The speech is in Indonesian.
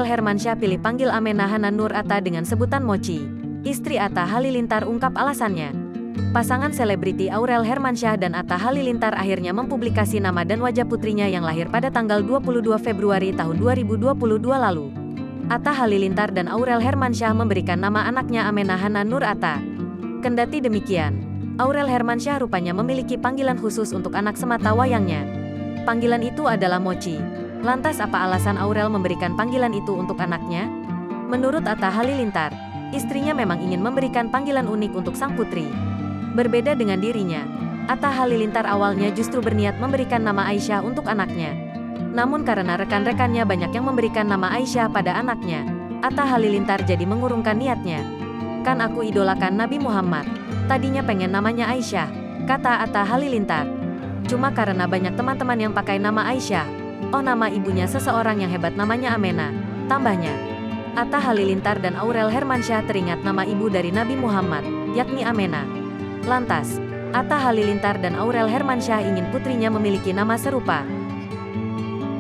Hermansyah pilih panggil Amenah Hanan Nur Atta dengan sebutan Mochi. Istri Atta Halilintar ungkap alasannya. Pasangan selebriti Aurel Hermansyah dan Atta Halilintar akhirnya mempublikasi nama dan wajah putrinya yang lahir pada tanggal 22 Februari tahun 2022 lalu. Atta Halilintar dan Aurel Hermansyah memberikan nama anaknya Amenah Hanan Nur Atta. Kendati demikian, Aurel Hermansyah rupanya memiliki panggilan khusus untuk anak semata wayangnya. Panggilan itu adalah Mochi. Lantas apa alasan Aurel memberikan panggilan itu untuk anaknya? Menurut Atta Halilintar, istrinya memang ingin memberikan panggilan unik untuk sang putri. Berbeda dengan dirinya, Atta Halilintar awalnya justru berniat memberikan nama Aisyah untuk anaknya. Namun karena rekan-rekannya banyak yang memberikan nama Aisyah pada anaknya, Atta Halilintar jadi mengurungkan niatnya. Kan aku idolakan Nabi Muhammad. Tadinya pengen namanya Aisyah, kata Atta Halilintar. Cuma karena banyak teman-teman yang pakai nama Aisyah. Oh, nama ibunya seseorang yang hebat namanya Amenah, tambahnya. Atta Halilintar dan Aurel Hermansyah teringat nama ibu dari Nabi Muhammad, yakni Amenah. Lantas, Atta Halilintar dan Aurel Hermansyah ingin putrinya memiliki nama serupa.